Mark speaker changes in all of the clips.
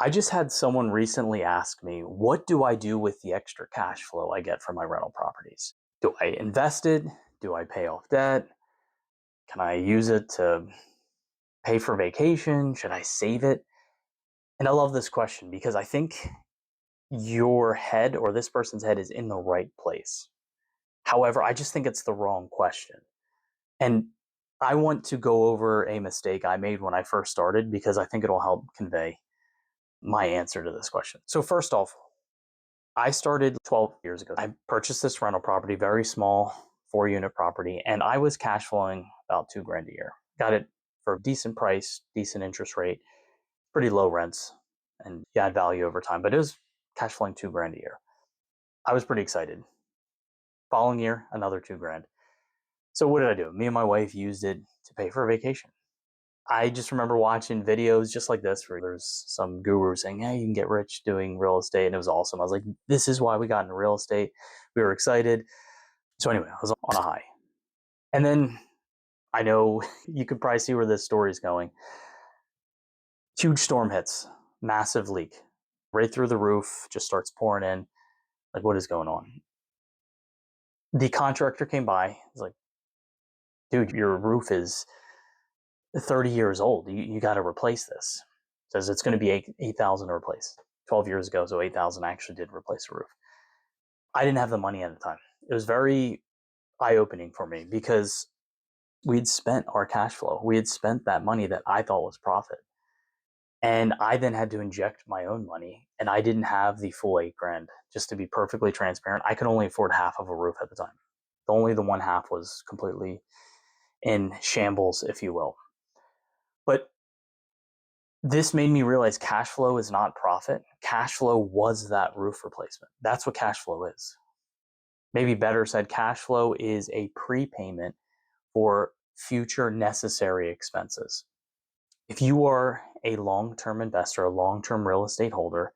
Speaker 1: I just had someone recently ask me, what do I do with the extra cash flow I get from my rental properties? Do I invest it? Do I pay off debt? Can I use it to pay for vacation? Should I save it? And I love this question because I think your head or this person's head is in the right place. However, I just think it's the wrong question. And I want to go over a mistake I made when I first started because I think it'll help convey my answer to this question. So, first off, I started 12 years ago. I purchased this rental property, very small, 4 unit property, and I was cash flowing about 2 grand a year. Got it for a decent price, decent interest rate, pretty low rents, and you add value over time, but it was cash flowing 2 grand a year. I was pretty excited. Following year, another 2 grand. So what did I do? Me and my wife used it to pay for a vacation. I just remember watching videos just like this where there's some guru saying, hey, you can get rich doing real estate. And it was awesome. I was like, this is why we got into real estate. We were excited. So anyway, I was on a high. And then I know you could probably see where this story is going. Huge storm hits, massive leak, right through the roof, just starts pouring in. Like, what is going on? The contractor came by. He's like, dude, your roof is 30 years old. You got to replace this. Says it's going to be 8,000 to replace. 12 years ago, so 8,000 actually did replace the roof. I didn't have the money at the time. It was very eye-opening for me because we'd spent our cash flow. We had spent that money that I thought was profit. And I then had to inject my own money, and I didn't have the full 8 grand. Just to be perfectly transparent, I could only afford half of a roof at the time. Only the one half was completely in shambles, if you will. But this made me realize cash flow is not profit. Cash flow was that roof replacement. That's what cash flow is. Maybe better said, cash flow is a prepayment for future necessary expenses. If you are a long-term investor, a long-term real estate holder,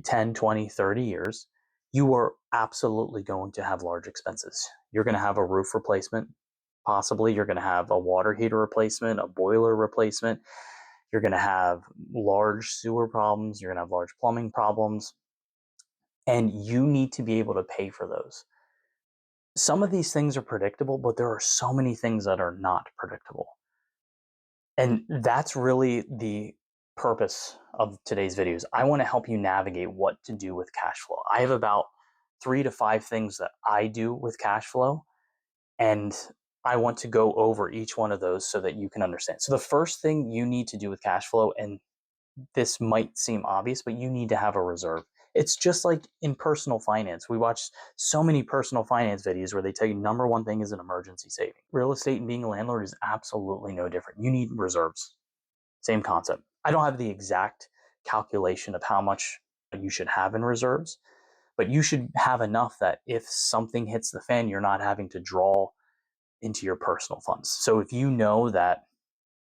Speaker 1: 10, 20, 30 years, you are absolutely going to have large expenses. You're going to have a roof replacement. Possibly you're going to have a water heater replacement, a boiler replacement. You're going to have large sewer problems. You're going to have large plumbing problems. And you need to be able to pay for those. Some of these things are predictable, but there are so many things that are not predictable. And that's really the purpose of today's videos. I want to help you navigate what to do with cash flow. I have about 3 to 5 things that I do with cash flow, and I want to go over each one of those so that you can understand. So the first thing you need to do with cash flow, and this might seem obvious, but you need to have a reserve. It's just like in personal finance. We watch so many personal finance videos where they tell you number one thing is an emergency saving. Real estate and being a landlord is absolutely no different. You need reserves. Same concept. I don't have the exact calculation of how much you should have in reserves, but you should have enough that if something hits the fan, you're not having to draw into your personal funds. So if you know that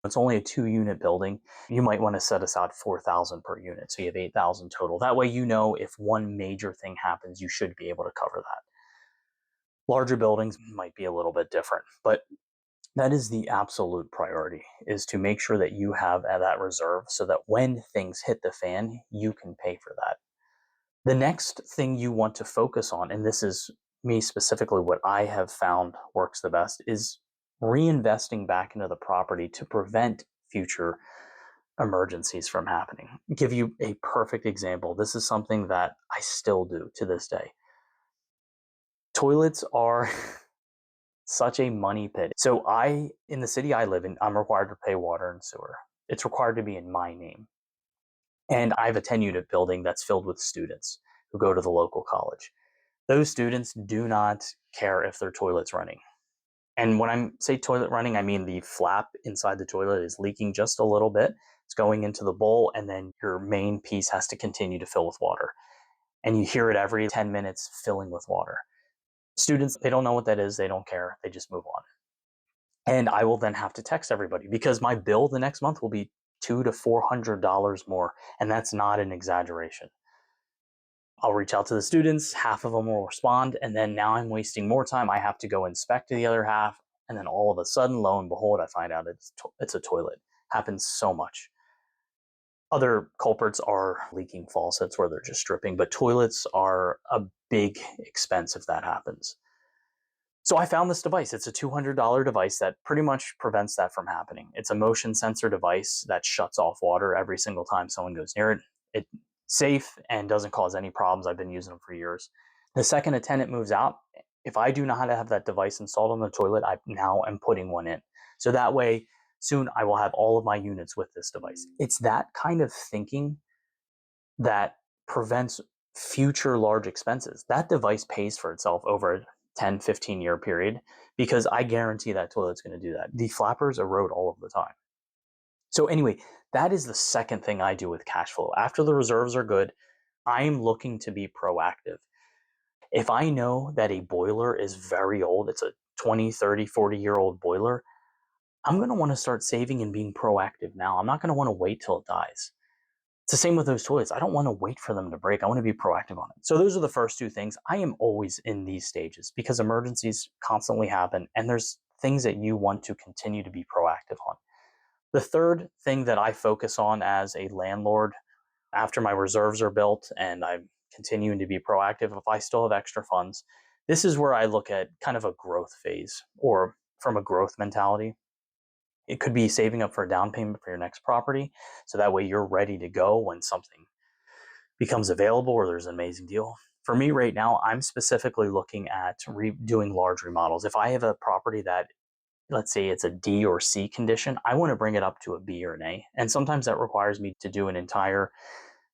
Speaker 1: it's only a 2 unit building, you might want to set aside 4,000 per unit. So you have 8,000 total. That way, you know, if one major thing happens, you should be able to cover that. Larger buildings might be a little bit different, but that is the absolute priority, is to make sure that you have that reserve so that when things hit the fan, you can pay for that. The next thing you want to focus on, and this is me specifically, what I have found works the best, is reinvesting back into the property to prevent future emergencies from happening. I'll give you a perfect example. This is something that I still do to this day. Toilets are such a money pit. So in the city I live in, I'm required to pay water and sewer. It's required to be in my name. And I have a 10 unit building that's filled with students who go to the local college. Those students do not care if their toilet's running. And when I say toilet running, I mean the flap inside the toilet is leaking just a little bit. It's going into the bowl, and then your main piece has to continue to fill with water. And you hear it every 10 minutes filling with water. Students, they don't know what that is. They don't care. They just move on. And I will then have to text everybody because my bill the next month will be $200 to $400 more. And that's not an exaggeration. I'll reach out to the students, half of them will respond, and then now I'm wasting more time. I have to go inspect the other half, and then all of a sudden, lo and behold, I find out it's a toilet. Happens so much. Other culprits are leaking faucets where they're just dripping, but toilets are a big expense if that happens. So I found this device. It's a $200 device that pretty much prevents that from happening. It's a motion sensor device that shuts off water every single time someone goes near it. It's safe and doesn't cause any problems. I've been using them for years. The second a tenant moves out, if I do not have that device installed on the toilet, I now am putting one in. So that way, soon I will have all of my units with this device. It's that kind of thinking that prevents future large expenses. That device pays for itself over a 10, 15-year period because I guarantee that toilet's going to do that. The flappers erode all of the time. So anyway, that is the second thing I do with cash flow. After the reserves are good, I'm looking to be proactive. If I know that a boiler is very old, it's a 20, 30, 40-year-old boiler, I'm going to want to start saving and being proactive now. I'm not going to want to wait till it dies. It's the same with those toilets. I don't want to wait for them to break. I want to be proactive on it. So those are the first two things. I am always in these stages because emergencies constantly happen and there's things that you want to continue to be proactive on. The third thing that I focus on as a landlord after my reserves are built and I'm continuing to be proactive, if I still have extra funds, this is where I look at kind of a growth phase or from a growth mentality. It could be saving up for a down payment for your next property. So that way you're ready to go when something becomes available or there's an amazing deal. For me right now, I'm specifically looking at doing large remodels. If I have a property that, let's say it's a D or C condition, I want to bring it up to a B or an A. And sometimes that requires me to do an entire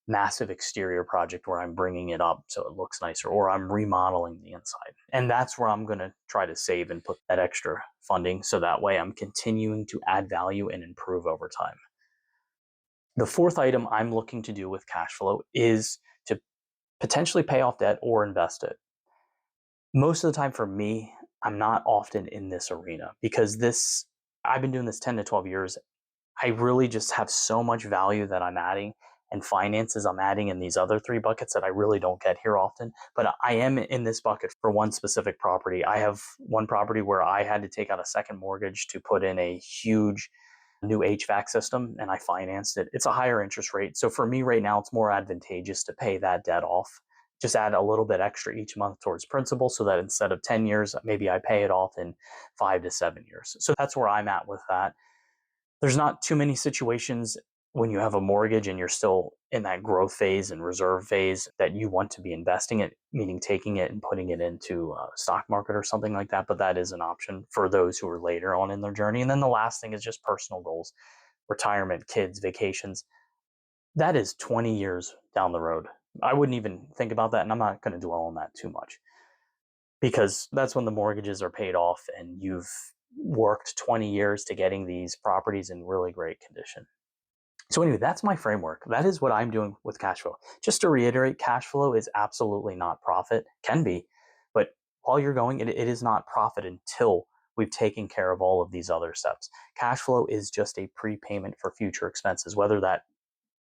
Speaker 1: massive exterior project where I'm bringing it up so it looks nicer, or I'm remodeling the inside. And that's where I'm going to try to save and put that extra funding so that way I'm continuing to add value and improve over time. The fourth item I'm looking to do with cash flow is to potentially pay off debt or invest it. Most of the time for me, I'm not often in this arena because I've been doing this 10 to 12 years. I really just have so much value that I'm adding and finances I'm adding in these other three buckets that I really don't get here often. But I am in this bucket for one specific property. I have one property where I had to take out a second mortgage to put in a huge new HVAC system and I financed it. It's a higher interest rate. So for me right now, it's more advantageous to pay that debt off. Just add a little bit extra each month towards principal so that instead of 10 years, maybe I pay it off in 5 to 7 years. So that's where I'm at with that. There's not too many situations when you have a mortgage and you're still in that growth phase and reserve phase that you want to be investing it, meaning taking it and putting it into a stock market or something like that. But that is an option for those who are later on in their journey. And then the last thing is just personal goals, retirement, kids, vacations. That is 20 years down the road. I wouldn't even think about that. And I'm not going to dwell on that too much because that's when the mortgages are paid off and you've worked 20 years to getting these properties in really great condition. So anyway, that's my framework. That is what I'm doing with cash flow. Just to reiterate, cash flow is absolutely not profit, can be, but while you're going, it is not profit until we've taken care of all of these other steps. Cash flow is just a prepayment for future expenses, whether that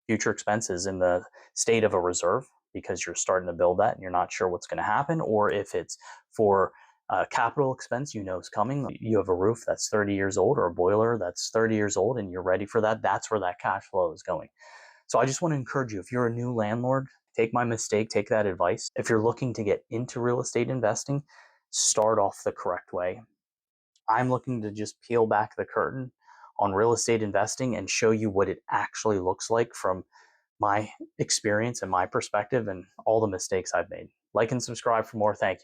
Speaker 1: future expenses in the state of a reserve because you're starting to build that and you're not sure what's going to happen, or if it's for capital expense you know is coming. You have a roof that's 30 years old or a boiler that's 30 years old and you're ready for that. That's where that cash flow is going. So I just want to encourage you, if you're a new landlord, take my mistake, take that advice. If you're looking to get into real estate investing, start off the correct way. I'm looking to just peel back the curtain on real estate investing and show you what it actually looks like from my experience and my perspective and all the mistakes I've made. Like and subscribe for more. Thank you.